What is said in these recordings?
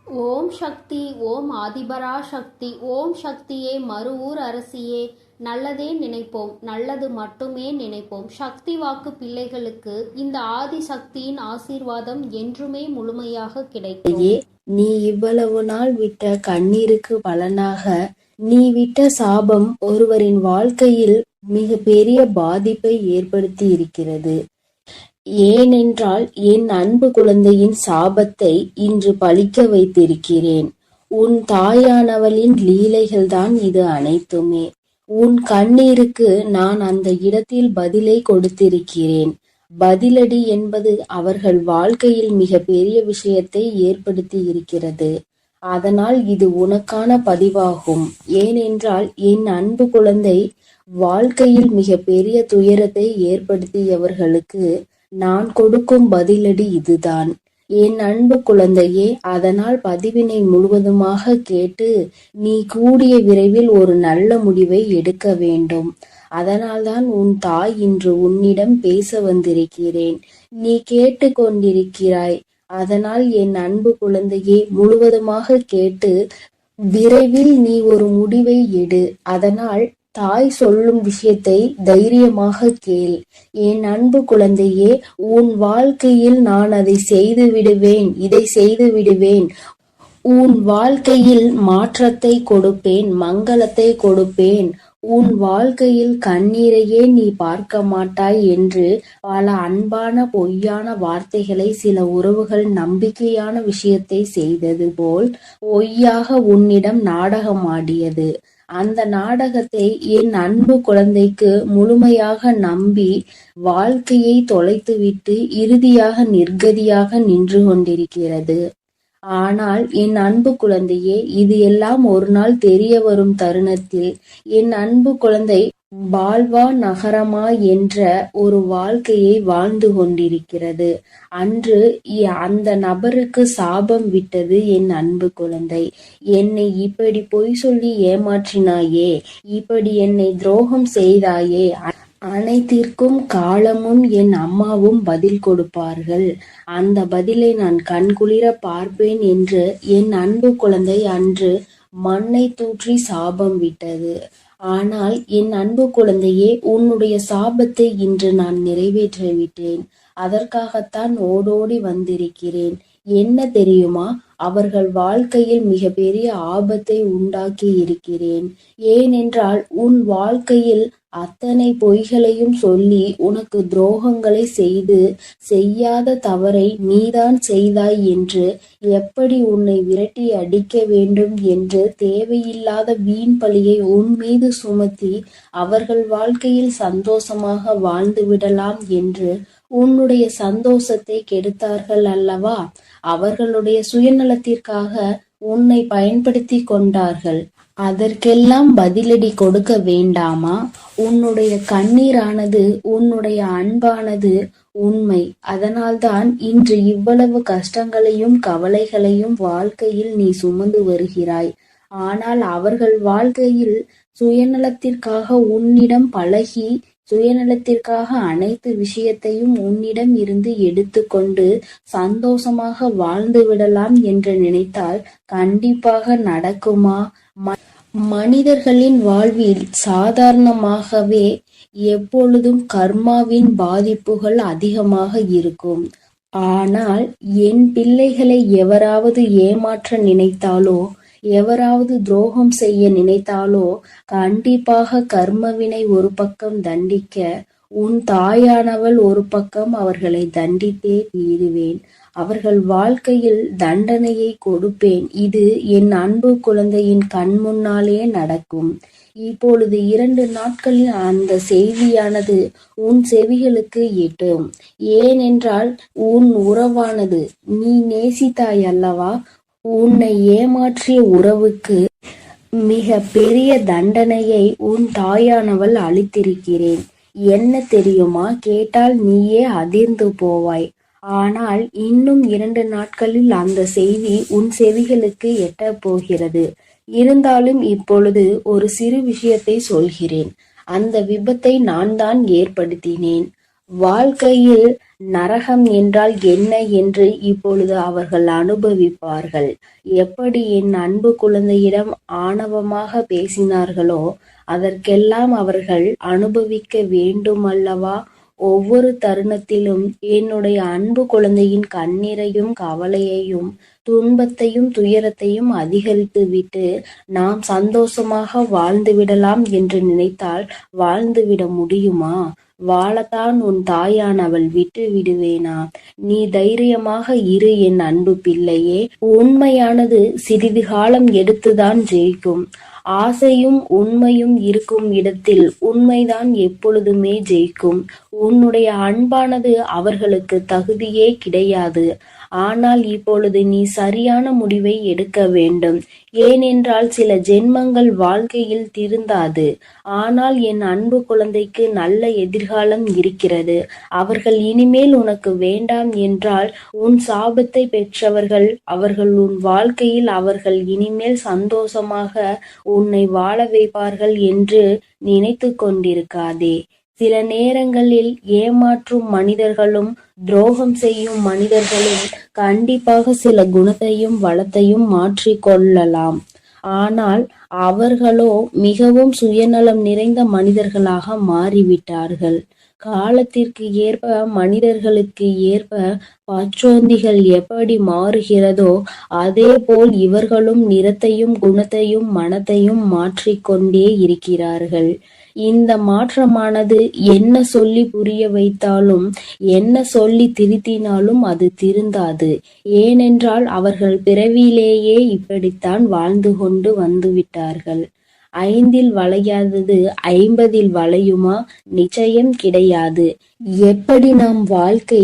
ஓம் சக்தி. ஓம் ஆதிபரா சக்தி. ஓம் சக்தியே, மறுவூர் அரசியே. நல்லதே நினைப்போம், நல்லது மட்டுமே நினைப்போம். சக்தி வாக்கு பிள்ளைகளுக்கு இந்த ஆதி சக்தியின் ஆசீர்வாதம் என்றுமே முழுமையாக கிடைக்கும். நீ இவ்வளவு நாள் விட்ட கண்ணீருக்கு பலனாக நீ விட்ட சாபம் ஒருவரின் வாழ்க்கையில் மிக பெரிய பாதிப்பை ஏற்படுத்தி இருக்கிறது. ஏனென்றால் என் அன்பு குழந்தையின் சாபத்தை இன்று பழிக்க வைத்திருக்கிறேன். உன் தாயானவளின் லீலைகள்தான் இது அனைத்துமே. உன் கண்ணீருக்கு நான் அந்த இடத்தில் பதிலை கொடுத்திருக்கிறேன். பதிலடி என்பது அவர்கள் வாழ்க்கையில் மிக பெரிய விஷயத்தை ஏற்படுத்தி இருக்கிறது. அதனால் இது உனக்கான பதிவாகும். ஏனென்றால் என் அன்பு குழந்தை வாழ்க்கையில் மிக பெரிய துயரத்தை ஏற்படுத்தியவர்களுக்கு நான் கொடுக்கும் பதிலடி இதுதான். என் அன்பு குழந்தையே, அதனால் பதிவினை முழுவதுமாக கேட்டு நீ கூடிய விரைவில் ஒரு நல்ல முடிவை எடுக்க வேண்டும். அதனால்தான் உன் தாய் இன்று உன்னிடம் பேச வந்திருக்கிறேன். நீ கேட்டு கொண்டிருக்கிறாய். அதனால் என் அன்பு குழந்தையே, முழுவதுமாக கேட்டு விரைவில் நீ ஒரு முடிவை எடு. அதனால் தாய் சொல்லும் விஷயத்தை தைரியமாக கேள். என் அன்பு குழந்தையே, உன் வாழ்க்கையில் நான் அதை செய்து விடுவேன், இதை செய்து விடுவேன். உன் வாழ்க்கையில் மாற்றத்தை கொடுப்பேன், மங்களத்தை கொடுப்பேன். உன் வாழ்க்கையில் கண்ணீரையே நீ பார்க்க மாட்டாய் என்று பல அன்பான பொய்யான வார்த்தைகளை சில உறவுகள் நம்பிக்கையான விஷயத்தை செய்தது போல் பொய்யாக உன்னிடம் நாடகம் ஆடியது. அந்த நாடகத்தை என் அன்பு குழந்தைக்கு முழுமையாக நம்பி வாழ்க்கையை தொலைத்துவிட்டு இறுதியாக நிர்கதியாக நின்று கொண்டிருக்கிறது. ஆனால் என் அன்பு குழந்தையே, இது எல்லாம் ஒரு நாள் தெரிய வரும் தருணத்தில் என் அன்பு குழந்தை பால்வா நகரமா என்ற ஒரு வாழ்க்கையை வாழ்ந்து கொண்டிருக்கிறது. அன்று அந்த நபருக்கு சாபம் விட்டது என் அன்பு குழந்தை. என்னை இப்படி பொய் சொல்லி ஏமாற்றினாயே, இப்படி என்னை துரோகம் செய்தாயே, அனைத்திற்கும் காலமும் என் அம்மாவும் பதில் கொடுப்பார்கள். அந்த பதிலை நான் கண்குளிர பார்ப்பேன் என்று என் அன்பு குழந்தை அன்று மண்ணை தூற்றி சாபம் விட்டது. ஆனால் என் அன்பு குழந்தையே, உன்னுடைய சாபத்தை இன்று நான் நிறைவேற்றிவிட்டேன். அதற்காகத்தான் ஓடோடி வந்திருக்கிறேன். என்ன தெரியுமா, அவர்கள் வாழ்க்கையில் மிக பெரிய ஆபத்தை உண்டாக்கி இருக்கிறேன். ஏனென்றால் உன் வாழ்க்கையில் அத்தனை பொய்களையும் சொல்லி உனக்கு துரோகங்களை செய்து செய்யாத தவறை நீதான் செய்தாய் என்று எப்படி உன்னை விரட்டி அடிக்க வேண்டும் என்று தேவையில்லாத வீண் பழியை உன் மீது சுமத்தி அவர்கள் வாழ்க்கையில் சந்தோஷமாக வாழ்ந்து விடலாம் என்று உன்னுடைய சந்தோஷத்தை கெடுத்தார்கள் அல்லவா? அவர்களுடைய சுயநலத்திற்காக உன்னை பயன்படுத்தி கொண்டார்கள். அதற்கெல்லாம் பதிலடி கொடுக்க வேண்டாமா? உன்னுடைய கண்ணீரானது, உன்னுடைய அன்பானது உண்மை. அதனால்தான் இன்று இவ்வளவு கஷ்டங்களையும் கவலைகளையும் வாழ்க்கையில் நீ சுமந்து வருகிறாய். ஆனால் அவர்கள் வாழ்க்கையில் சுயநலத்திற்காக உன்னிடம் பழகி, சுயநலத்திற்காக அனைத்து விஷயத்தையும் உன்னிடம் இருந்து எடுத்துக்கொண்டு சந்தோஷமாக வாழ்ந்து விடலாம் என்று நினைத்தால் கண்டிப்பாக நடக்குமா? மனிதர்களின் வாழ்வில் சாதாரணமாகவே எப்பொழுதும் கர்மாவின் பாதிப்புகள் அதிகமாக இருக்கும். ஆனால் என் பிள்ளைகளை எவராவது ஏமாற்ற நினைத்தாலோ, எவராவது துரோகம் செய்ய நினைத்தாலோ கண்டிப்பாக கர்மவினை ஒரு பக்கம் தண்டிக்க, உன் தாயானவள் ஒரு பக்கம் அவர்களை தண்டித்தே தீருவேன். அவர்கள் வாழ்க்கையில் தண்டனையை கொடுப்பேன். இது என் அன்பு குழந்தையின் கண் முன்னாலே நடக்கும். இப்பொழுது 2 நாட்களில் அந்த செய்தியானது உன் செவிகளுக்கு எட்டும். ஏனென்றால் உன் உறவானது, நீ நேசித்தாய் அல்லவா, உன்னை ஏமாற்றிய உறவுக்கு மிக பெரிய தண்டனையை உன் தாயானவள் அளித்திருக்கிறேன். என்ன தெரியுமா? கேட்டால் நீயே அதிர்ந்து போவாய். ஆனால் இன்னும் 2 நாட்களில் அந்த செய்தி உன் செவிகளுக்கு எட்டப் போகிறது. இருந்தாலும் இப்பொழுது ஒரு சிறு விஷயத்தை சொல்கிறேன். அந்த விபத்தை நான் தான் ஏற்படுத்தினேன். வாழ்க்கையில் நரகம் என்றால் என்ன என்று இப்பொழுது அவர்கள் அனுபவிப்பார்கள். எப்படி என் அன்பு குழந்தையிடம் ஆணவமாக பேசினார்களோ அதற்கெல்லாம் அவர்கள் அனுபவிக்க வேண்டுமல்லவா? ஒவ்வொரு தருணத்திலும் என்னுடைய அன்பு குழந்தையின் கண்ணீரையும் கவலையையும் துன்பத்தையும் துயரத்தையும் அதிகரித்து விட்டு நாம் சந்தோஷமாக வாழ்ந்து விடலாம் என்று நினைத்தால் வாழ்ந்துவிட முடியுமா? வாழத்தான் உன் தாயானவள் விட்டு விடுவேனா? நீ தைரியமாக இரு என் அன்பு பிள்ளையே. உண்மையானது சிறிது காலம் எடுத்துதான் ஜெயிக்கும். ஆசையும் உண்மையும் இருக்கும் இடத்தில் உண்மைதான் எப்பொழுதுமே ஜெயிக்கும். உன்னுடைய அன்பானது அவர்களுக்கு தகுதியே கிடையாது. ஆனால் இப்பொழுது நீ சரியான முடிவை எடுக்க வேண்டும். ஏனென்றால் சில ஜென்மங்கள் வாழ்க்கையில் திருந்தாது. ஆனால் என் அன்பு குழந்தைக்கு நல்ல எதிர்காலம் இருக்கிறது. அவர்கள் இனிமேல் உனக்கு வேண்டாம் என்றால் உன் சாபத்தை பெற்றவர்கள் அவர்கள் உன் வாழ்க்கையில் அவர்கள் இனிமேல் சந்தோஷமாக உன்னை வாழ வைப்பார்கள் என்று நினைத்து கொண்டிருக்காதே. சில நேரங்களில் ஏமாற்றும் மனிதர்களும் துரோகம் செய்யும் மனிதர்களும் கண்டிப்பாக சில குணத்தையும் வளத்தையும் மாற்றிக்கொள்ளலாம். ஆனால் அவர்களோ மிகவும் சுயநலம் நிறைந்த மனிதர்களாக மாறிவிட்டார்கள். காலத்திற்கு ஏற்ப மனிதர்களுக்கு ஏற்ப பச்சோந்திகள் எப்படி மாறுகிறதோ அதே போல் இவர்களும் நிறத்தையும் குணத்தையும் மனத்தையும் மாற்றிக்கொண்டே இருக்கிறார்கள். இந்த மாற்றமானது என்ன சொல்லி புரிய வைத்தாலும் என்ன சொல்லி திருத்தினாலும் அது திருந்தாது. ஏனென்றால் அவர்கள் பிறவியிலேயே இப்படித்தான் வாழ்ந்து கொண்டு வந்துவிட்டார்கள். 5ல் வளையாதது 50ல் வளையுமா? நிச்சயம் கிடையாது. எப்படி நம் வாழ்க்கை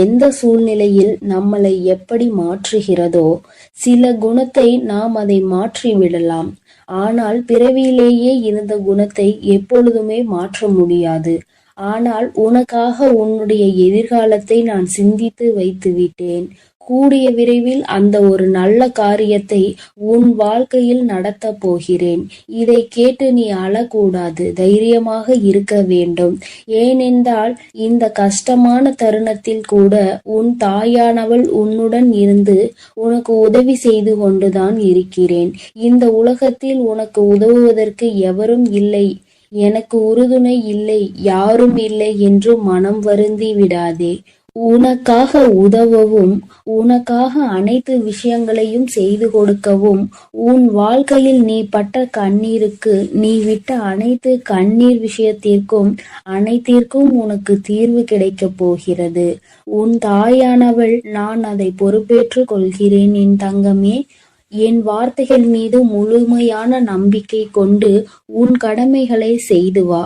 எந்த சூழ்நிலையில் நம்மளை எப்படி மாற்றுகிறதோ சில குணத்தை நாம் அதை மாற்றி விடலாம். ஆனால் பிறவியிலேயே இருந்த குணத்தை எப்பொழுதுமே மாற்ற முடியாது. ஆனால் உனக்காக உன்னுடைய எதிர்காலத்தை நான் சிந்தித்து வைத்து விட்டேன். கூடிய விரைவில் அந்த ஒரு நல்ல காரியத்தை உன் வாழ்க்கையில் நடத்த போகிறேன். இதை கேட்டு நீ அழக்கூடாது, தைரியமாக இருக்க வேண்டும். ஏனென்றால் இந்த கஷ்டமான தருணத்தில் கூட உன் தாயானவள் உன்னுடன் இருந்து உனக்கு உதவி செய்து கொண்டுதான் இருக்கிறேன். இந்த உலகத்தில் உனக்கு உதவுவதற்கு எவரும் இல்லை, எனக்கு உறுதுணை இல்லை, யாரும் இல்லை என்று மனம் வருந்தி விடாதே. உனக்காக உதவவும் உனக்காக அனைத்து விஷயங்களையும் செய்து கொடுக்கவும் உன் வாழ்க்கையில் நீ பட்ட கண்ணீருக்கு நீ விட்ட அனைத்து கண்ணீர் விஷயத்திற்கும் அனைத்திற்கும் உனக்கு தீர்வு கிடைக்கப் போகிறது. உன் தாயானவள் நான் அதை பொறுப்பேற்று கொள்கிறேன் என் தங்கமே. என் வார்த்தைகள் மீது முழுமையான நம்பிக்கை கொண்டு உன் கடமைகளை செய்து வா.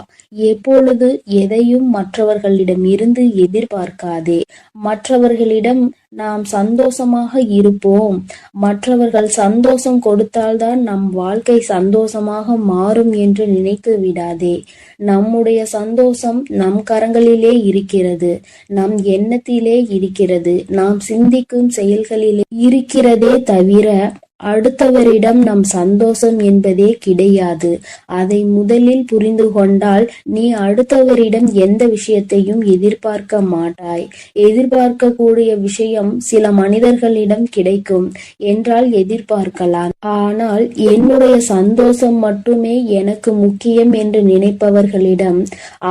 எப்பொழுது எதையும் மற்றவர்களிடம் இருந்து எதிர்பார்க்காதே. மற்றவர்களிடம் நாம் சந்தோஷமாக இருப்போம், மற்றவர்கள் சந்தோஷம் கொடுத்தால்தான் நம் வாழ்க்கை சந்தோஷமாக மாறும் என்று நினைத்து விடாதே. நம்முடைய சந்தோஷம் நம் கரங்களிலே இருக்கிறது, நம் எண்ணத்திலே இருக்கிறது, நாம் சிந்திக்கும் செயல்களிலே இருக்கிறதே தவிர அடுத்தவரிடம் நம் சந்தோஷம் என்பதே கிடையாது. அதை முதலில் புரிந்து கொண்டால் நீ அடுத்தவரிடம் எந்த விஷயத்தையும் எதிர்பார்க்க மாட்டாய். எதிர்பார்க்கக்கூடிய விஷயம் சில மனிதர்களிடம் கிடைக்கும் என்றால் எதிர்பார்க்கலாம். ஆனால் என்னுடைய சந்தோஷம் மட்டுமே எனக்கு முக்கியம் என்று நினைப்பவர்களிடம்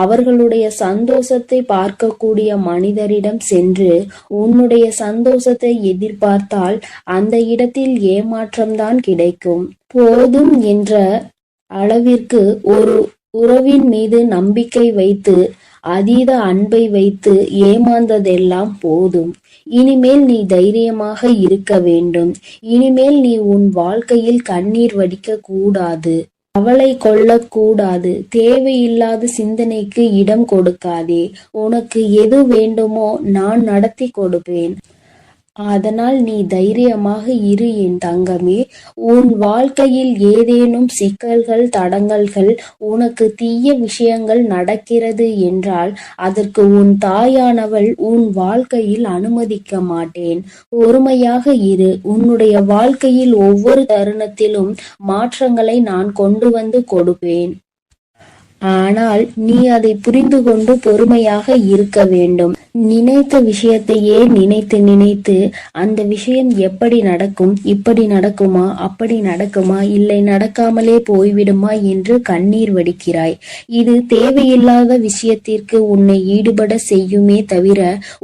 அவர்களுடைய சந்தோஷத்தை பார்க்கக்கூடிய மனிதரிடம் சென்று உன்னுடைய சந்தோஷத்தை எதிர்பார்த்தால் அந்த இடத்தில் ஏமாற்றம்தான் கிடைக்கும். போதும் என்ற அளவிற்கு ஒரு உறவின் மீது நம்பிக்கை வைத்து அதீத அன்பை வைத்து ஏமாந்ததெல்லாம் போதும். இனிமேல் நீ தைரியமாக இருக்க வேண்டும். இனிமேல் நீ உன் வாழ்க்கையில் கண்ணீர் வடிக்க கூடாது, கவலை கொள்ளக்கூடாது. தேவையில்லாத சிந்தனைக்கு இடம் கொடுக்காதே. உனக்கு எது வேண்டுமோ நான் நடத்தி கொடுப்பேன். அதனால் நீ தைரியமாக இரு என் தங்கமே. உன் வாழ்க்கையில் ஏதேனும் சிக்கல்கள் தடங்கல்கள் உனக்கு தீய விஷயங்கள் நடக்கிறது என்றால் அதற்கு உன் தாயானவள் உன் வாழ்க்கையில் அனுமதிக்க மாட்டேன். பொறுமையாக இரு. உன்னுடைய வாழ்க்கையில் ஒவ்வொரு தருணத்திலும் மாற்றங்களை நான் கொண்டு வந்து கொடுப்பேன். ஆனால் நீ அதை புரிந்து கொண்டு பொறுமையாக இருக்க வேண்டும். நினைத்த விஷயத்தையே நினைத்து நினைத்து அந்த விஷயம் எப்படி நடக்கும், இப்படி நடக்குமா, அப்படி நடக்குமா, இல்லை நடக்காமலே போய்விடுமா என்று கண்ணீர் வடிக்கிறாய். இது தேவையில்லாத விஷயத்திற்கு உன்னை ஈடுபட செய்யுமே தவிர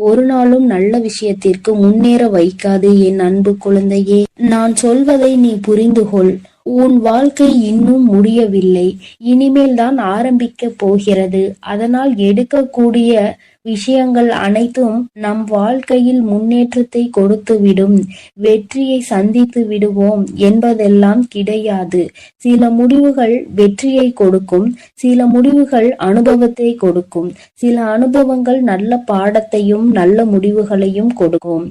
ஒரு நாளும் நல்ல விஷயத்திற்கு முன்னேற வைக்காது. என் அன்பு குழந்தையே, நான் சொல்வதை நீ புரிந்து கொள். உன் வாழ்க்கை இன்னும் முடியவில்லை, இனிமேல் தான் ஆரம்பிக்க போகிறது. அதனால் எடுக்கக்கூடிய விஷயங்கள் அனைத்தும் நம் வாழ்க்கையில் முன்னேற்றத்தை கொடுத்துவிடும். வெற்றியை சந்தித்து விடுவோம் என்பதெல்லாம் கிடையாது. சில முடிவுகள் வெற்றியை கொடுக்கும், சில முடிவுகள் அனுபவத்தை கொடுக்கும், சில அனுபவங்கள் நல்ல பாடத்தையும் நல்ல முடிவுகளையும் கொடுக்கும்.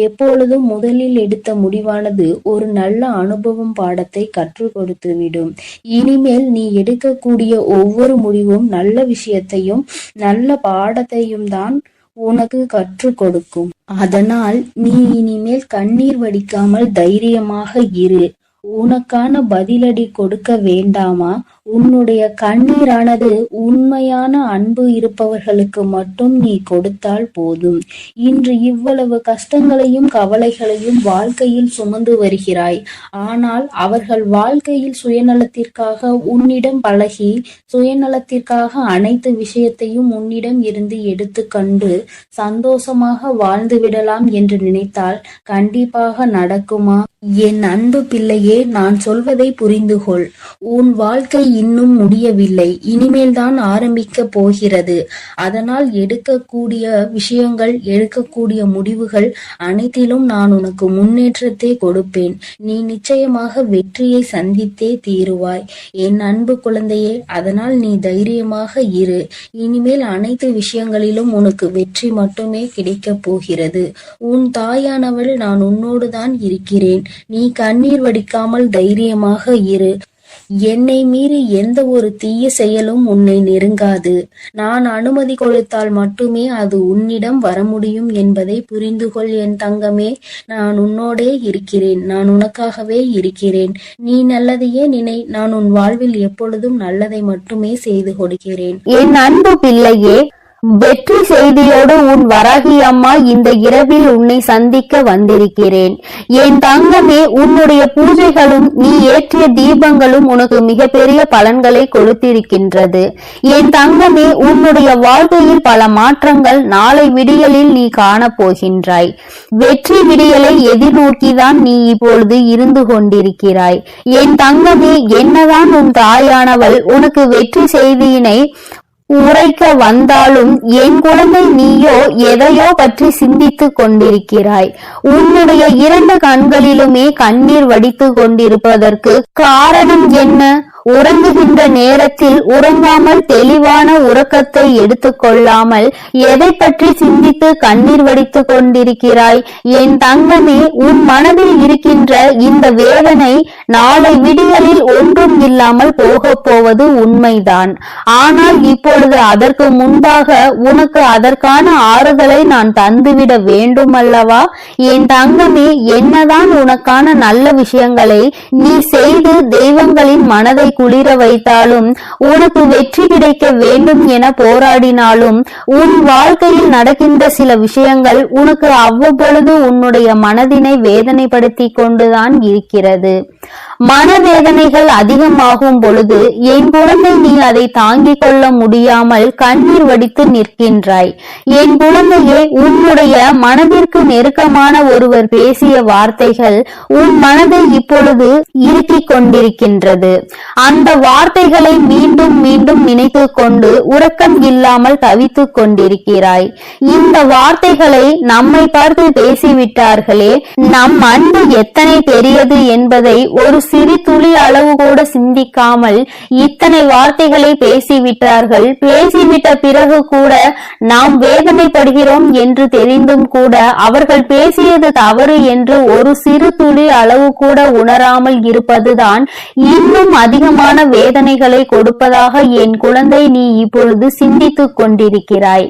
எப்பொழுதும் முதலில் எடுத்த முடிவானது ஒரு நல்ல அனுபவம் பாடத்தை கற்றுக் கொடுத்துவிடும். இனிமேல் நீ எடுக்கக்கூடிய ஒவ்வொரு முடிவும் நல்ல விஷயத்தையும் நல்ல பாடத்தையும் தான் உனக்கு கற்றுக் கொடுக்கும். அதனால் நீ இனிமேல் கண்ணீர் வடிக்காமல் தைரியமாக இரு. உனக்கான பதிலடி கொடுக்க வேண்டாமா? உன்னுடைய கண்ணீரானது உண்மையான அன்பு இருப்பவர்களுக்கு மட்டும் நீ கொடுத்தால் போதும். இன்று இவ்வளவு கஷ்டங்களையும் கவலைகளையும் வாழ்க்கையில் சுமந்து வருகிறாய். ஆனால் அவர்கள் வாழ்க்கையில் சுயநலத்திற்காக உன்னிடம் பழகி, சுயநலத்திற்காக அனைத்து விஷயத்தையும் உன்னிடம் இருந்து எடுத்து கண்டு சந்தோஷமாக வாழ்ந்து விடலாம் என்று நினைத்தால் கண்டிப்பாக நடக்குமா? என் அன்பு பிள்ளையே, நான் சொல்வதை புரிந்து கொள். உன் வாழ்க்கை இன்னும் முடியவில்லை, இனிமேல் தான் ஆரம்பிக்க போகிறது. அதனால் எடுக்கக்கூடிய விஷயங்கள், எடுக்கக்கூடிய முடிவுகள் அனைத்திலும் நான் உனக்கு முன்னேற்றத்தை கொடுப்பேன். நீ நிச்சயமாக வெற்றியை சந்தித்தே தீருவாய் என் அன்பு குழந்தையே. அதனால் நீ தைரியமாக இரு. இனிமேல் அனைத்து விஷயங்களிலும் உனக்கு வெற்றி மட்டுமே கிடைக்கப் போகிறது. உன் தாயானவள் நான் உன்னோடு தான் இருக்கிறேன். நீ கண்ணீர் வடிக்காமல் தைரியமாக இரு. என்னை மீறி எந்த ஒரு தீய செயலும் உன்னை நெருங்காது. நான் அனுமதி கொடுத்தால் மட்டுமே அது உன்னிடம் வர முடியும் என்பதை புரிந்து கொள் என் தங்கமே. நான் உன்னோடே இருக்கிறேன், நான் உனக்காகவே இருக்கிறேன். நீ நல்லதையே நினை. நான் உன் வாழ்வில் எப்பொழுதும் நல்லதை மட்டுமே செய்து கொடுக்கிறேன். என் அன்பு பிள்ளையே, வெற்றி செய்தியோடு உன் வராகி அம்மா இந்த இரவில் உன்னை சந்திக்க வந்திருக்கிறேன். என் தங்கமே, உன்னுடைய பூஜைகளும் நீ ஏற்றிய தீபங்களும் உனக்கு மிகப்பெரிய பலன்களை கொடுத்திருக்கின்றது. என் தங்கமே, உன்னுடைய வாழ்க்கையில் பல மாற்றங்கள் நாளை விடியலில் நீ காணப்போகின்றாய். வெற்றி விடியலை எதிர்நோக்கிதான் நீ இப்பொழுது இருந்து கொண்டிருக்கிறாய். என் தங்கமே, என்னதான் உன் தாயானவள் உனக்கு வெற்றி செய்தியினை உரைக்க வந்தாலும் என் குழந்தை, நீயோ எதையோ பற்றி சிந்தித்துக் கொண்டிருக்கிறாய். உன்னுடைய 2 கண்களிலுமே கண்ணீர் வடித்து கொண்டிருப்பதற்கு காரணம் என்ன? உறங்குகின்ற நேரத்தில் உறங்காமல் தெளிவான உறக்கத்தை எடுத்துக்கொள்ளாமல் எதை பற்றி சிந்தித்து கண்ணீர் வடித்து கொண்டிருக்கிறாய்? என் தங்கமே, உன் மனதில் இருக்கின்ற இந்த வேதனை நாளை விடியலில் ஒன்றும் இல்லாமல் போக போவது உண்மைதான். ஆனால் இப்பொழுது அதற்கு முன்பாக உனக்கு அதற்கான ஆறுதலை நான் தந்துவிட வேண்டும் அல்லவா? என் தங்கமே, என்னதான் உனக்கான நல்ல விஷயங்களை நீ செய்து தெய்வங்களின் மனதை குளிர வைத்தாலும், உனக்கு வெற்றி கிடைக்க வேண்டும் என போராடினாலும், உன் வாழ்க்கையில் நடக்கின்ற சில விஷயங்கள் உனக்கு அவ்வப்பொழுது உன்னுடைய மனதினை வேதனைப்படுத்தி கொண்டுதான் இருக்கிறது. மனவேதனைகள் அதிகமாகும் பொழுது என் குழந்தை, நீ அதை தாங்கிக் கொள்ள முடியாமல் கண்ணீர் வடித்து நிற்கின்றாய். என் குழந்தையே, உன்னுடைய மனதிற்கு நெருக்கமான ஒருவர் பேசிய வார்த்தைகள் உன் மனதை இப்பொழுது இறுக்கிக் கொண்டிருக்கின்றது. அந்த வார்த்தைகளை மீண்டும் மீண்டும் நினைத்து கொண்டு உறக்கம் இல்லாமல் தவித்துக் கொண்டிருக்கிறாய். இந்த வார்த்தைகளை நம்மை பார்த்து பேசிவிட்டார்களே, நம் அன்பு எத்தனை பெரியது என்பதை ஒரு சிறு துளி அளவு கூட சிந்திக்காமல் இத்தனை வார்த்தைகளை பேசிவிட்டார்கள். பேசிவிட்ட பிறகு கூட நாம் வேதனைப்படுகிறோம் என்று தெரிந்தும் கூட அவர்கள் பேசியது தவறு என்று ஒரு சிறு துளி அளவு கூட உணராமல் இருப்பதுதான் இன்னும் அதிகமான வேதனைகளை கொடுப்பதாக என் குழந்தை நீ இப்பொழுது சிந்தித்துக் கொண்டிருக்கிறாய்.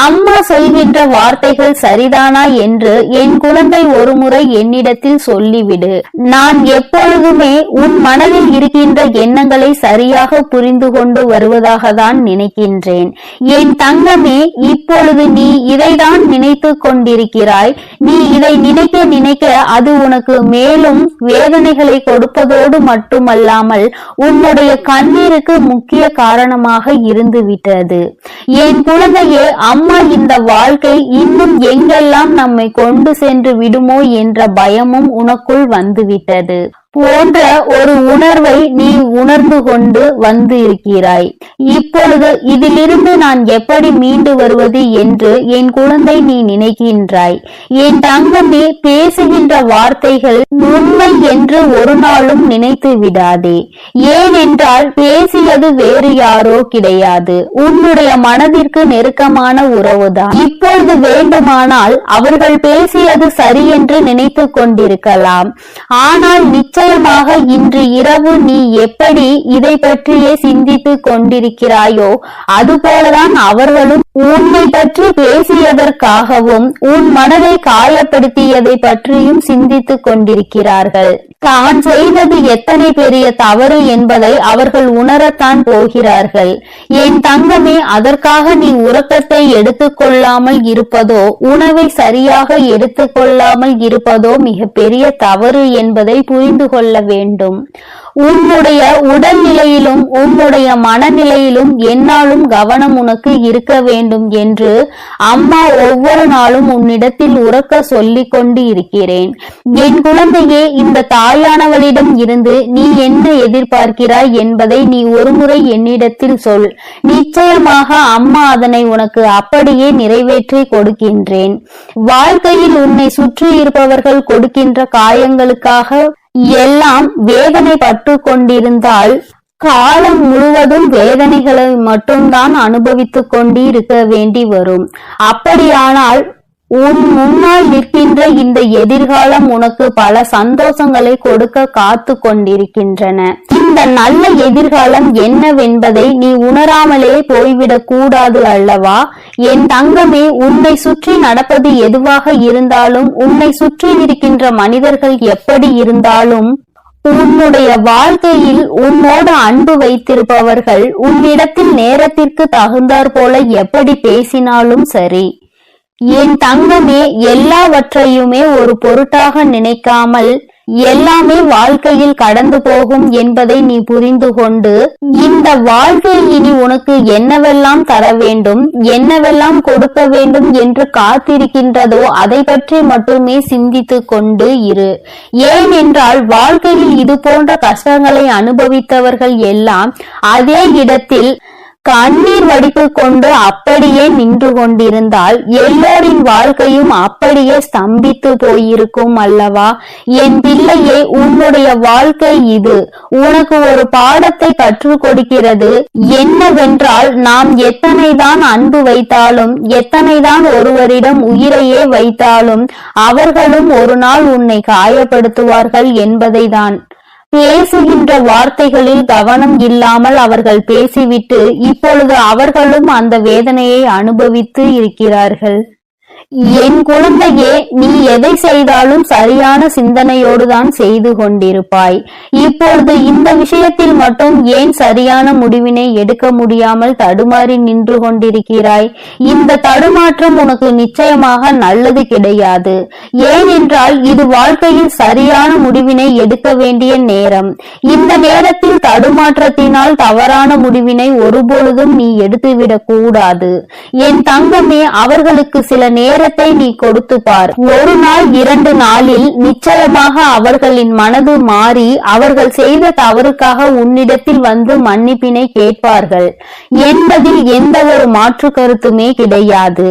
அம்மா சொல்கின்ற வார்த்தைகள் சரிதானா என்று என் குழந்தை ஒருமுறை என்னிடத்தில் சொல்லிவிடு. நான் எப்பொழுதுமே தங்கமே, உன் மனதில் இருக்கின்ற எண்ணங்களை சரியாக புரிந்து கொண்டு வருவதாக தான் நினைக்கின்றேன். என் தங்கமே, இப்பொழுது நீ இதைதான் நினைத்து கொண்டிருக்கிறாய். நீ இதை நினைக்க நினைக்க அது உனக்கு மேலும் வேதனைகளை கொடுப்பதோடு மட்டுமல்லாமல் உன்னுடைய கண்ணீருக்கு முக்கிய காரணமாக இருந்து விட்டது. என் குழந்தையே, அம்மா, இந்த வாழ்க்கை இன்னும் எங்கெல்லாம் நம்மை கொண்டு சென்று விடுமோ என்ற பயமும் உனக்குள் வந்துவிட்டது போன்ற ஒரு உணர்வை நீ உணர்ந்து கொண்டு வந்து இருக்கிறாய். இப்பொழுது இதிலிருந்து நான் எப்படி மீண்டு வருவது என்று என் குழந்தை நீ நினைக்கின்றாய். என் தங்கமே, பேசுகின்ற வார்த்தைகள் உண்மை என்று ஒரு நாளும் நினைத்து விடாதே. ஏனென்றால் பேசியது வேறு யாரோ கிடையாது, உன்னுடைய மனதிற்கு நெருக்கமான உறவுதான். இப்பொழுது வேண்டுமானால் அவர்கள் பேசியது சரி என்று நினைத்து கொண்டிருக்கலாம். ஆனால் நிச்சயமாக இன்று இரவு நீ எப்படி இதை பற்றியே சிந்தித்துக் கொண்டிருக்கிறாயோ அதுபோலதான் அவர்களும் உன்னை பற்றி பேசியதற்காகவும் உன் மனதை காயப்படுத்தியதை பற்றியும் சிந்தித்துக் கொண்டிருக்கிறார்கள். தான் செய்தது எத்தனை பெரிய தவறு என்பதை அவர்கள் உணரத்தான் போகிறார்கள். என் தங்கமே, அதற்காக நீ உறக்கத்தை எடுத்துக்கொள்ளாமல் இருப்பதோ உணவை சரியாக எடுத்துக்கொள்ளாமல் இருப்பதோ மிக பெரிய தவறு என்பதை புரிந்து கொள்ள வேண்டும். உன்னுடைய உடல்நிலையிலும் உன்னுடைய மனநிலையிலும் என்னாலும் கவனம் உனக்கு இருக்க வேண்டும் என்று அம்மா ஒவ்வொரு நாளும் உன்னிடத்தில் உறக்க சொல்லிக் கொண்டு இருக்கிறேன். என் குழந்தையே, இந்த தாயானவளிடம் இருந்து நீ என்ன எதிர்பார்க்கிறாய் என்பதை நீ ஒருமுறை என்னிடத்தில் சொல். நிச்சயமாக அம்மா அதனை உனக்கு அப்படியே நிறைவேற்றி கொடுக்கின்றேன். வாழ்க்கையில் உன்னை சுற்றி இருப்பவர்கள் கொடுக்கின்ற காயங்களுக்காக எல்லாம் வேதனைப்பட்டு கொண்டிருந்தால் காலம் முழுவதும் வேதனைகளை மட்டும்தான் அனுபவித்துக் கொண்டு இருக்க வேண்டி வரும். அப்படியானால் உன் முன்னால் நிற்கின்ற இந்த எதிர்காலம் உனக்கு பல சந்தோஷங்களை கொடுக்க காத்து கொண்டிருக்கின்றன. இந்த நல்ல எதிர்காலம் என்னவென்பதை நீ உணராமலே போய்விடக் கூடாது அல்லவா? என் தங்கமே, உன்னை சுற்றி நடப்பது எதுவாக இருந்தாலும், உன்னை சுற்றி இருக்கின்ற மனிதர்கள் எப்படி இருந்தாலும், உன்னுடைய வாழ்க்கையில் உன்னோடு அன்பு வைத்திருப்பவர்கள் உன்னிடத்தில் நேரத்திற்கு தகுந்தாற் போல எப்படி பேசினாலும் சரி, என் தங்கமே, எல்லாவற்றையுமே ஒரு பொருட்டாக நினைக்காமல் எல்லாமே வாழ்க்கையில் கடந்து போகும் என்பதை நீ புரிந்து கொண்டு இந்த வாழ்க்கை இனி உனக்கு என்னவெல்லாம் தர வேண்டும், என்னவெல்லாம் கொடுக்க வேண்டும் என்று காத்திருக்கின்றதோ அதை பற்றி மட்டுமே சிந்தித்து கொண்டு இரு. ஏனென்றால் வாழ்க்கையில் இது போன்ற கஷ்டங்களை அனுபவித்தவர்கள் எல்லாம் அதே இடத்தில் கண்ணீர் வடித்து கொண்டு அப்படியே நின்று கொண்டிருந்தால் எல்லோரின் வாழ்க்கையும் அப்படியே ஸ்தம்பித்து போயிருக்கும் அல்லவா? என் பிள்ளையே, உன்னுடைய வாழ்க்கை இது உனக்கு ஒரு பாடத்தை கற்றுக் கொடுக்கிறது. என்னவென்றால், நாம் எத்தனைதான் அன்பு வைத்தாலும், எத்தனைதான் ஒருவரிடம் உயிரையே வைத்தாலும் அவர்களும் ஒரு நாள் உன்னை காயப்படுத்துவார்கள் என்பதைதான். பேசுகின்ற வார்த்தைகளில் கவனம் இல்லாமல் அவர்கள் பேசிவிட்டு இப்பொழுது அவர்களும் அந்த வேதனையை அனுபவித்து இருக்கிறார்கள். என் குழந்தையே, நீ எதை செய்தாலும் சரியான சிந்தனையோடுதான் செய்து கொண்டிருப்பாய். இப்பொழுது இந்த விஷயத்தில் மட்டும் ஏன் சரியான முடிவினை எடுக்க முடியாமல் தடுமாறி நின்று கொண்டிருக்கிறாய்? இந்த தடுமாற்றம் உனக்கு நிச்சயமாக நல்லது கிடையாது. ஏனென்றால் இது வாழ்க்கையில் சரியான முடிவினை எடுக்க வேண்டிய நேரம். இந்த நேரத்தில் தடுமாற்றத்தினால் தவறான முடிவினை ஒருபொழுதும் நீ எடுத்துவிடக் கூடாது. என் தங்கமே, அவர்களுக்கு சில நேரத்தை நீ கொடுத்து பார். ஒரு நாள் 2 நாளில் நிச்சயமாக அவர்களின் மனது மாறி அவர்கள் செய்த தவறுக்காக உன்னிடத்தில் வந்து மன்னிப்பினை கேட்பார்கள் என்பதில் எந்த ஒரு மாற்று கருத்துமே கிடையாது.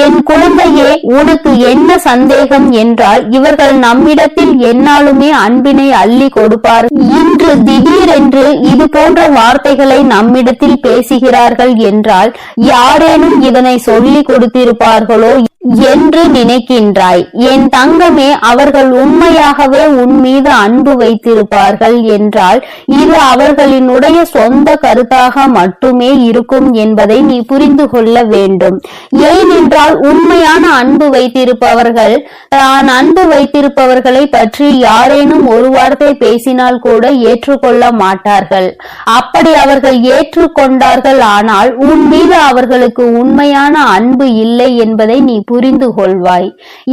என் குழந்தையே, உனக்கு என்ன சந்தேகம் என்றால், இவர்கள் நம்மிடத்தில் எந்நாளுமே அன்பினை அள்ளி கொடுப்பார். இன்று திடீரென்று இது போன்ற வார்த்தைகளை நம்மிடத்தில் பேசுகிறார்கள் என்றால் யாரேனும் இதனை சொல்லி கொடுத்திருப்பார்களோ என்று நினைக்கின்றாய். என் தங்கமே, அவர்கள் உண்மையாகவே உன் மீது அன்பு வைத்திருப்பார்கள் என்றால் இது அவர்களினுடைய சொந்த கருத்தாக மட்டுமே இருக்கும் என்பதை நீ புரிந்து கொள்ள வேண்டும். ஏனென்றால் உண்மையான அன்பு வைத்திருப்பவர்கள் தான் அன்பு வைத்திருப்பவர்களை பற்றி யாரேனும் ஒரு வார்த்தை பேசினால் கூட ஏற்றுக்கொள்ள மாட்டார்கள். அப்படி அவர்கள் ஏற்றுக்கொண்டார்கள் ஆனால் உன் மீது அவர்களுக்கு உண்மையான அன்பு இல்லை என்பதை நீ புரிந்து கொள்வாய்.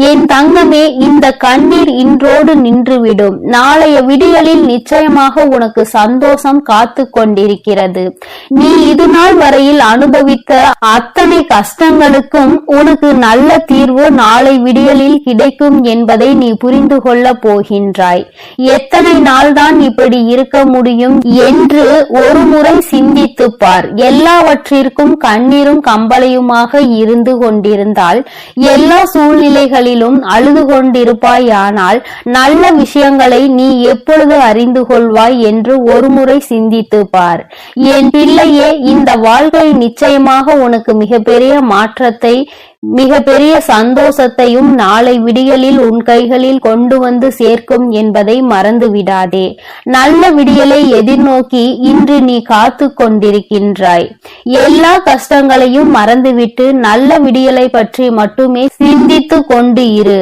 என் தங்கமே, இந்த கண்ணீர் இன்றோடு நின்றுவிடும். நாளைய விடியலில் நிச்சயமாக உனக்கு சந்தோஷம் காத்து கொண்டிருக்கிறது. நீ இது நாள் வரையில் அனுபவித்த அத்தனை கஷ்டங்களுக்கும் உனக்கு நல்ல தீர்வு நாளை விடியலில் கிடைக்கும் என்பதை நீ புரிந்து கொள்ள போகின்றாய். எத்தனை நாள்தான் இப்படி இருக்க முடியும் என்று ஒரு முறை சிந்தித்து பார். எல்லாவற்றிற்கும் கண்ணீரும் கம்பளையுமாக இருந்து கொண்டிருந்தால் எல்லா சூழ்நிலைகளிலும் அழுது கொண்டிருப்பாயானால் நல்ல விஷயங்களை நீ எப்பொழுது அறிந்து கொள்வாய் என்று ஒருமுறை சிந்தித்து பார். என் பிள்ளையே, இந்த வாழ்க்கை நிச்சயமாக உனக்கு மிகப்பெரிய மாற்றத்தை மிகப்பெரிய சந்தோஷத்தையும் நாளை விடியலில் உன் கைகளில் கொண்டு வந்து சேர்க்கும் என்பதை மறந்து விடாதே. நல்ல விடியலை எதிர்நோக்கி இன்று நீ காத்து கொண்டிருக்கின்றாய். எல்லா கஷ்டங்களையும் மறந்துவிட்டு நல்ல விடியலை பற்றி மட்டுமே சிந்தித்து கொண்டு இரு.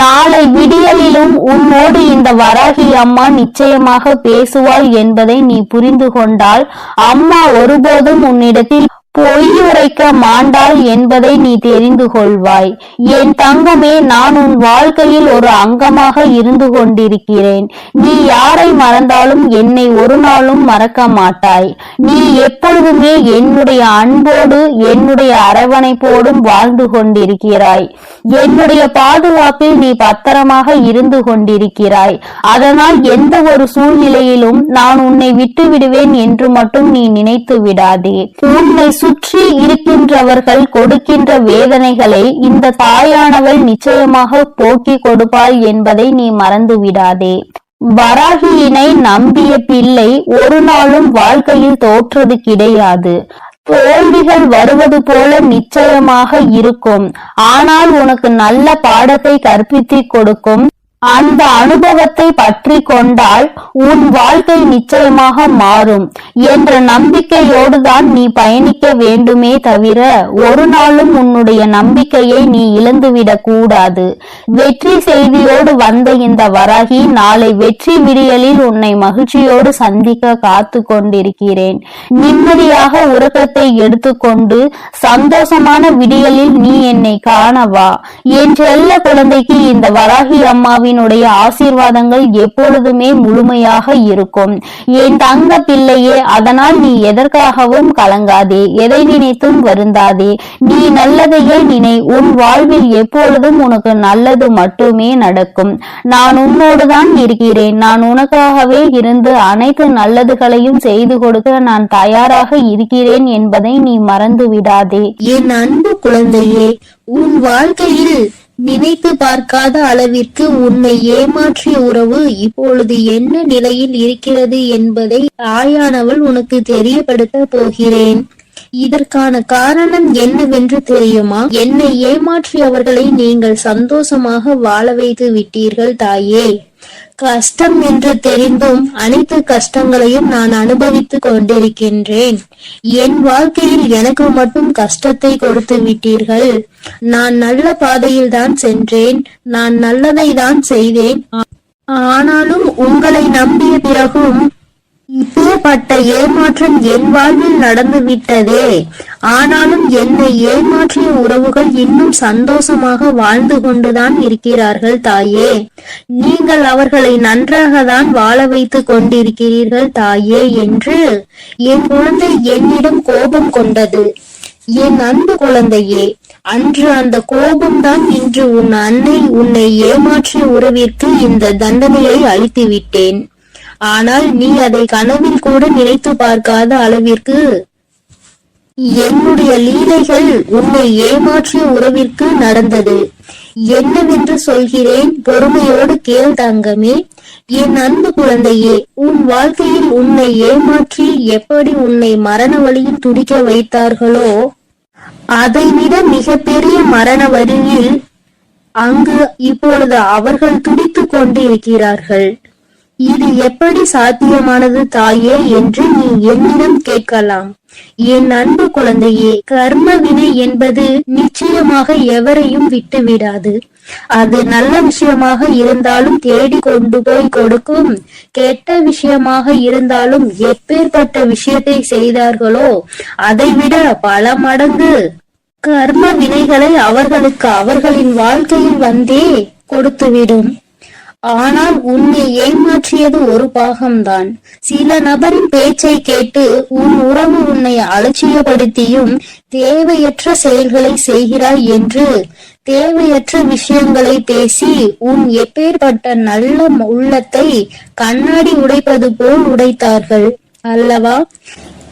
நாளை விடியலிலும் உன்னோடு இந்த வராகி அம்மா நிச்சயமாக பேசுவாள் என்பதை நீ புரிந்து கொண்டால் அம்மா ஒருபோதும் உன்னிடத்தில் பொய்யுரைக்க மாண்டாள் என்பதை நீ தெரிந்து கொள்வாய். என் தங்கமே, நான் உன் வாழ்க்கையில் ஒரு அங்கமாக இருந்து கொண்டிருக்கிறேன். நீ யாரை மறந்தாலும் என்னை ஒரு நாளும் மறக்க மாட்டாய். நீ எப்பொழுதுமே என்னுடைய அன்போடு என்னுடைய அரவணைப்போடும் வாழ்ந்து கொண்டிருக்கிறாய். என்னுடைய பாதுகாப்பில் நீ பத்திரமாக இருந்து கொண்டிருக்கிறாய். அதனால் எந்த ஒரு சூழ்நிலையிலும் நான் உன்னை விட்டு விடுவேன் என்று மட்டும் நீ நினைத்து விடாதே. உன்னை சுற்றி இருக்கின்றவர்கள் கொடுக்கின்ற வேதனைகளை இந்த தாயானவள் நிச்சயமாக போக்கிக் கொடுப்பாள் என்பதை நீ மறந்து விடாதே. வராகியினை நம்பிய பிள்ளை ஒரு நாளும் வாழ்க்கையில் தோற்றது கிடையாது. தோல்விகள் வருவது போல நிச்சயமாக இருக்கும். ஆனால் உனக்கு நல்ல பாடத்தை கற்பித்துக் கொடுக்கும் அந்த அனுபவத்தை பற்றி கொண்டால் உன் வாழ்க்கை நிச்சயமாக மாறும் என்ற நம்பிக்கையோடு தான் நீ பயணிக்க வேண்டுமே தவிர ஒரு நாளும் உன்னுடைய நம்பிக்கையை நீ இழந்துவிடக் கூடாது. வெற்றி செய்தியோடு வந்த இந்த வராகி நாளை வெற்றி விடியலில் உன்னை மகிழ்ச்சியோடு சந்திக்க காத்து கொண்டிருக்கிறேன். நிம்மதியாக உறக்கத்தை எடுத்துக்கொண்டு சந்தோஷமான விடியலில் நீ என்னை காணவா. என் செல்ல குழந்தைக்கு இந்த வராகி அம்மாவின் ஆசீர்வாதங்கள் எப்பொழுதுமே முழுமையாக இருக்கும். என் தங்க பிள்ளையே, அதனால் நீ எதற்காகவும் கலங்காதே, எதை நினைத்தும் வருந்தாதே. நீ நல்லதையே நினை. உன் வாழ்வில் எப்பொழுதும் உனக்கு நல்லது மட்டுமே நடக்கும். நான் உன்னோடுதான் இருக்கிறேன். நான் உனக்காகவே இருந்து அனைத்து நல்லதுகளையும் செய்து கொடுக்க நான் தயாராக இருக்கிறேன் என்பதை நீ மறந்து விடாதே. என் அன்பு குழந்தையே, உன் வாழ்க்கையில் நினைத்து பார்க்காத அளவிற்கு உன்னை ஏமாற்றிய உறவு இப்பொழுது என்ன நிலையில் இருக்கிறது என்பதை தாயானவள் உனக்கு தெரியப்படுத்த போகிறேன். இதற்கான காரணம் என்னவென்று தெரியுமா? என்னை ஏமாற்றியவர்களை நீங்கள் சந்தோஷமாக வாழ வைத்து விட்டீர்கள் தாயே. கஷ்டம் என்று தெரிந்தும் அனைத்து கஷ்டங்களையும் நான் அனுபவித்துக் கொண்டிருக்கின்றேன். என் வாழ்க்கையில் எனக்கு மட்டும் கஷ்டத்தை கொடுத்து விட்டீர்கள். நான் நல்ல பாதையில் தான் சென்றேன். நான் நல்லதை தான் செய்தேன். ஆனாலும் உங்களை நம்பிய பிறகும் இப்பேற்பட்ட ஏமாற்றம் என் வாழ்வில் நடந்து விட்டதே. ஆனாலும் என்னை ஏமாற்றிய உறவுகள் இன்னும் சந்தோஷமாக வாழ்ந்து கொண்டுதான் இருக்கிறார்கள் தாயே. நீங்கள் அவர்களை நன்றாக தான் வாழ வைத்து கொண்டிருக்கிறீர்கள் தாயே என்று என் குழந்தை என்னிடம் கோபம் கொண்டது. என் அன்பு குழந்தையே, அன்று அந்த கோபம்தான் இன்று உன் அன்னை உன்னை ஏமாற்றிய உறவிற்கு இந்த தண்டனையை அளித்து விட்டேன். ஆனால் நீ அதை கனவில் கூட நினைத்து பார்க்காத அளவிற்கு என்னுடைய லீலைகள் உன்னை ஏமாற்றிய உறவிற்கு நடந்தது. என்னவென்று சொல்கிறேன், பொறுமையோடு கேள் தங்கமே. என் அன்பு குழந்தையே, உன் வாழ்க்கையில் உன்னை ஏமாற்றி எப்படி உன்னை மரண வழியில் துடிக்க வைத்தார்களோ அதைவிட மிகப்பெரிய மரண வரியில் அங்கு இப்பொழுது அவர்கள் துடித்துக் கொண்டிருக்கிறார்கள். இது எப்படி சாத்தியமானது தாயே என்று நீ என்னிடம் கேட்கலாம். என் அன்பு குழந்தையே, கர்ம வினை என்பது நிச்சயமாக எவரையும் விட்டுவிடாது. அது நல்ல விஷயமாக இருந்தாலும் தேடி கொண்டு போய் கொடுக்கும், கெட்ட விஷயமாக இருந்தாலும் எப்பேற்பட்ட விஷயத்தை செய்தார்களோ அதைவிட பல மடங்கு கர்ம வினைகளை அவர்களுக்கு அவர்களின் வாழ்க்கையில் வந்தே கொடுத்துவிடும். ஆனால் உன்னை ஏமாற்றியது ஒரு பாகம்தான். சில நபரின் பேச்சை கேட்டு உன் உறவு உன்னை அலட்சியப்படுத்தியும் தேவையற்ற செயல்களை செய்கிறாய் என்று தேவையற்ற விஷயங்களை பேசி உன் எப்பேற்பட்ட நல்ல உள்ளத்தை கண்ணாடி உடைப்பது போல் உடைத்தார்கள் அல்லவா?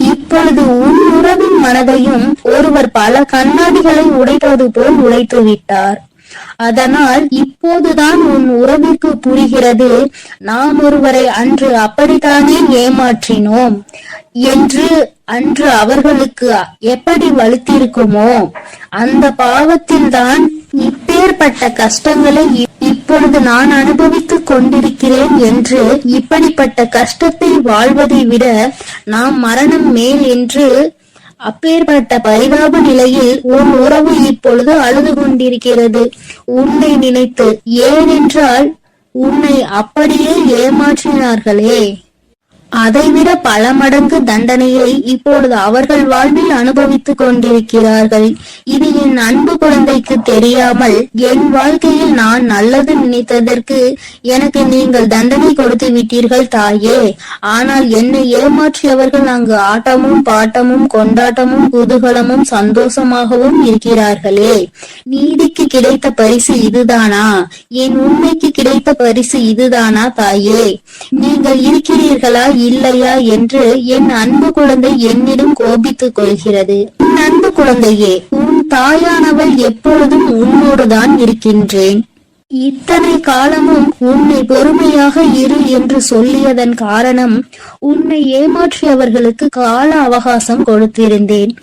இப்பொழுது உன் உறவின் மனதையும் ஒருவர் பல கண்ணாடிகளை உடைப்பது போல் உடைத்து விட்டார். அதனால் இப்போதுதான் உன் உறவிற்கு புரிகிறது, நாம் ஒருவரை அன்று அப்படித்தானே ஏமாற்றினோம் என்று. அன்று அவர்களுக்கு எப்படி வலுத்திருக்குமோ அந்த பாவத்தில் தான் இப்பேற்பட்ட கஷ்டங்களை இப்பொழுது நான் அனுபவித்துக் கொண்டிருக்கிறேன் என்று. இப்படிப்பட்ட கஷ்டத்தை வாழ்வதை விட நாம் மரணம் மேல் என்று அப்பேற்பட்ட பரிதாப நிலையில் உன் உறவு இப்பொழுது அழுது கொண்டிருக்கிறது உன்னை நினைத்து. ஏனென்றால் உன்னை அப்படியே ஏமாற்றினார்களே, அதைவிட பல மடங்கு தண்டனையை இப்பொழுது அவர்கள் வாழ்வில் அனுபவித்துக் கொண்டிருக்கிறார்கள். இது என் அன்பு குழந்தைக்கு தெரியாமல் என் வாழ்க்கையில் நான் நல்லது நினைத்ததற்கு எனக்கு நீங்கள் தண்டனை கொடுத்து விட்டீர்கள் தாயே. ஆனால் என்னை ஏமாற்றியவர்கள் அங்கு ஆட்டமும் பாட்டமும் கொண்டாட்டமும் குதூகலமும் சந்தோஷமாகவும் இருக்கிறார்களே. நீதிக்கு கிடைத்த பரிசு இதுதானா? என் உண்மைக்கு கிடைத்த பரிசு இதுதானா தாயே? நீங்கள் இருக்கிறீர்களா இல்லையா என்று என் அன்பு குழந்தை என்னிடம் கோபித்துக் கொள்கிறது. என் அன்பு குழந்தையே, உன் தாயானவள் எப்பொழுதும் உன்னோடுதான் இருக்கின்றேன். இத்தனை காலமும் உன்னை பொறுமையாக இரு என்று சொல்லியதன் காரணம், உன்னை ஏமாற்றியவர்களுக்கு கால அவகாசம் கொடுத்திருந்தேன்,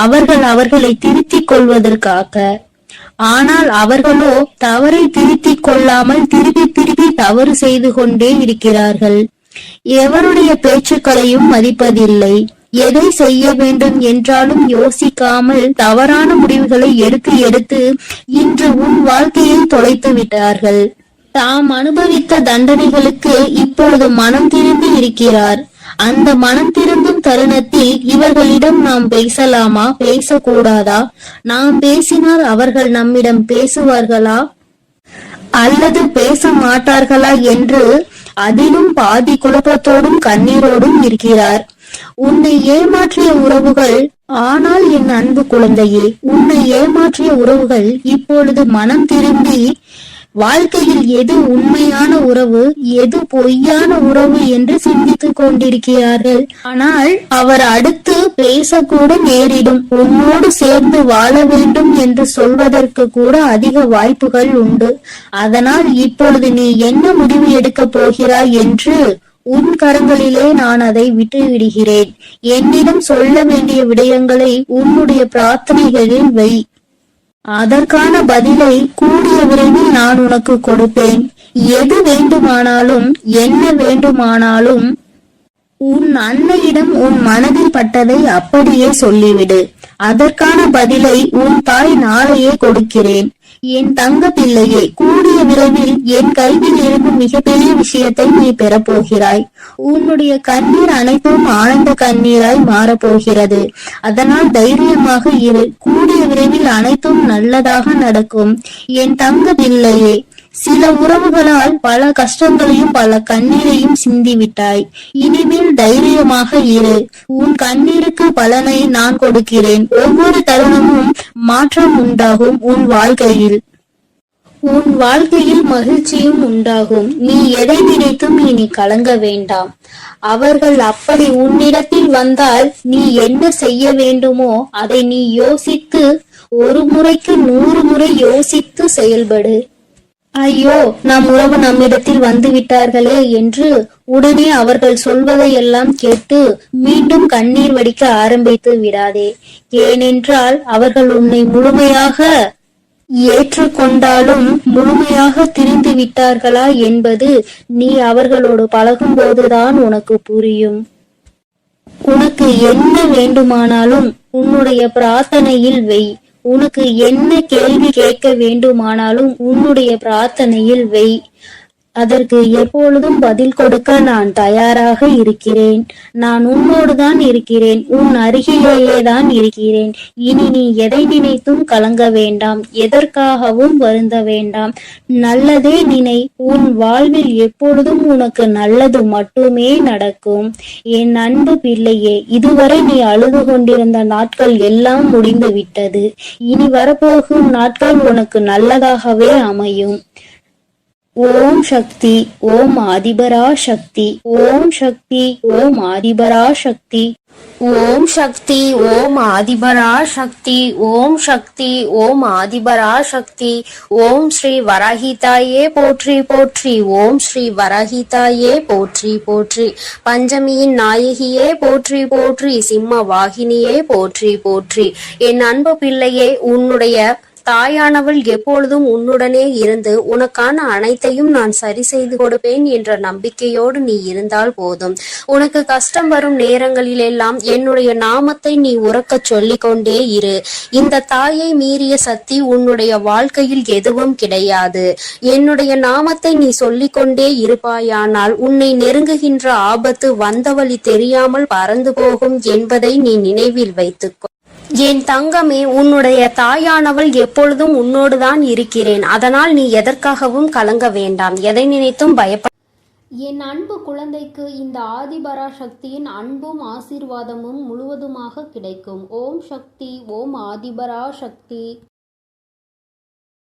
அவர்களை திருத்திக் கொள்வதற்காக. ஆனால் அவர்களோ தவறை திருத்திக் கொள்ளாமல் திருப்பி தவறு செய்து கொண்டே இருக்கிறார்கள். எவருடைய பேச்சுக்களையும் மதிப்பதில்லை. எதை செய்ய வேண்டும் என்றாலும் யோசிக்காமல் தவறான முடிவுகளை எடுத்து இன்று உன் வாழ்க்கையை தொலைத்து விட்டார்கள். தாம் அனுபவித்த தண்டனைகளுக்கு இப்பொழுது மனம் திரும்பி இருக்கிறார். அந்த மனம் திரும்பும் தருணத்தில் இவர்களிடம் நாம் பேசலாமா, பேசக்கூடாதா? நாம் பேசினால் அவர்கள் நம்மிடம் பேசுவார்களா அல்லது பேச மாட்டார்களா என்று அதிலும் பாதி குழப்பத்தோடும் கண்ணீரோடும் இருக்கிறார். உன்னை ஏமாற்றிய உறவுகள், ஆனால் என் அன்பு குழந்தையே, உன்னை ஏமாற்றிய உறவுகள் இப்பொழுது மனம் திரும்பி வாழ்க்கையில் எது உண்மையான உறவு, எது பொய்யான உறவு என்று சிந்தித்துக் கொண்டிருக்கிறார்கள். ஆனால் அவர் அடுத்து பேசக்கூட நேரிடும். உன்னோடு சேர்ந்து வாழ வேண்டும் என்று சொல்வதற்கு கூட அதிக வாய்ப்புகள் உண்டு. அதனால் இப்பொழுது நீ என்ன முடிவு எடுக்கப் போகிறாய் என்று உன் கரங்களிலே நான் அதை விட்டு விடுகிறேன். என்னிடம் சொல்ல வேண்டிய விடயங்களை உன்னுடைய பிரார்த்தனைகளில் வை. அதற்கான பதிலை கூடிய விரைவில் நான் உனக்கு கொடுப்பேன். எது வேண்டுமானாலும் என்ன வேண்டுமானாலும் உன் அன்னையிடம் உன் மனதில் பட்டதை அப்படியே சொல்லிவிடு. அதற்கான பதிலை உன் தாய் நாளையே கொடுக்கிறேன். என் தங்க பிள்ளையே, கூடிய விரைவில் என் கையில் இருந்து மிகப்பெரிய விஷயத்தை நீ பெறப்போகிறாய். உன்னுடைய கண்ணீர் அனைத்தும் ஆனந்த கண்ணீராய் மாறப்போகிறது. அதனால் தைரியமாக இரு. கூடிய விரைவில் அனைத்தும் நல்லதாக நடக்கும். என் தங்க பிள்ளையே, சில உறவுகளால் பல கஷ்டங்களையும் பல கண்ணீரையும் சிந்திவிட்டாய். இனிமேல் தைரியமாக இரு. உன் கண்ணீருக்கு பலனை நான் கொடுக்கிறேன். ஒவ்வொரு தருணமும் மாற்றம் உண்டாகும். உன் வாழ்க்கையில் மகிழ்ச்சியும் உண்டாகும். நீ எதை நினைத்தும் இனி கலங்க வேண்டாம். அவர்கள் அப்படி உன்னிடத்தில் வந்தால் நீ என்ன செய்ய வேண்டுமோ அதை நீ யோசித்து, ஒரு முறைக்கு 100 முறை யோசித்து செயல்படு. ஐயோ, நம் உறவு நம்மிடத்தில் வந்து விட்டார்களே என்று உடனே அவர்கள் சொல்வதையெல்லாம் கேட்டு மீண்டும் கண்ணீர் வடிக்க ஆரம்பித்து விடாதே. ஏனென்றால் அவர்கள் உன்னை முழுமையாக ஏற்றுக்கொண்டாலும் முழுமையாக திரிந்து விட்டார்களா என்பது நீ அவர்களோடு பழகும் போதுதான் உனக்கு புரியும். உனக்கு என்ன வேண்டுமானாலும் உன்னுடைய பிரார்த்தனையில் வை. உனக்கு என்ன கேள்வி கேட்க வேண்டுமானாலும் உன்னுடைய பிரார்த்தனையில் வை. அதற்கு எப்பொழுதும் பதில் கொடுக்க நான் தயாராக இருக்கிறேன். நான் உன்னோடுதான் இருக்கிறேன், உன் அருகிலேயே தான் இருக்கிறேன். இனி நீ எதை நினைத்தும் கலங்க வேண்டாம், எதற்காகவும் வருந்த வேண்டாம். நல்லதே நினை. உன் வாழ்வில் எப்பொழுதும் உனக்கு நல்லது மட்டுமே நடக்கும். என் அன்பு பிள்ளையே, இதுவரை நீ அழுது கொண்டிருந்த நாட்கள் எல்லாம் முடிந்து விட்டது. இனி வரப்போகும் நாட்கள் உனக்கு நல்லதாகவே அமையும். ஓம் சக்தி, ஓம் ஆதிபரா சக்தி, ஓம் சக்தி, ஓம் ஆதிபரா சக்தி, ஓம் சக்தி, ஓம் ஆதிபரா சக்தி, ஓம் சக்தி, ஓம் ஆதிபரா சக்தி. ஓம் ஸ்ரீ வராகிதாயே போற்றி போற்றி, ஓம் ஸ்ரீ வராகிதாயே போற்றி போற்றி. பஞ்சமியின் நாயகியே போற்றி போற்றி, சிம்ம வாகினியே போற்றி போற்றி. என் அன்பு பிள்ளையே, உன்னுடைய தாயானவள் எப்பொழுதும் உன்னுடனே இருந்து உனக்கான அனைத்தையும் நான் சரி செய்து கொடுப்பேன் என்ற நம்பிக்கையோடு நீ இருந்தால் போதும். உனக்கு கஷ்டம் வரும் நேரங்களிலெல்லாம் என்னுடைய நாமத்தை நீ உறக்கச் சொல்லிக் கொண்டே இரு. இந்த தாயை மீறிய சக்தி உன்னுடைய வாழ்க்கையில் எதுவும் கிடையாது. என்னுடைய நாமத்தை நீ சொல்லிக்கொண்டே இருப்பாயானால் உன்னை நெருங்குகின்ற ஆபத்து வந்த வழி தெரியாமல் பறந்து போகும் என்பதை நீ நினைவில் வைத்துக்கோ. என் தங்கமே, உன்னுடைய தாயானவள் எப்பொழுதும் உன்னோடுதான் இருக்கிறேன். அதனால் நீ எதற்காகவும் கலங்க வேண்டாம், எதை நினைத்தும் பயப்பட. என் அன்பு குழந்தைக்கு இந்த ஆதிபரா சக்தியின் அன்பும் ஆசீர்வாதமும் முழுவதுமாக கிடைக்கும். ஓம் சக்தி, ஓம் ஆதிபரா சக்தி.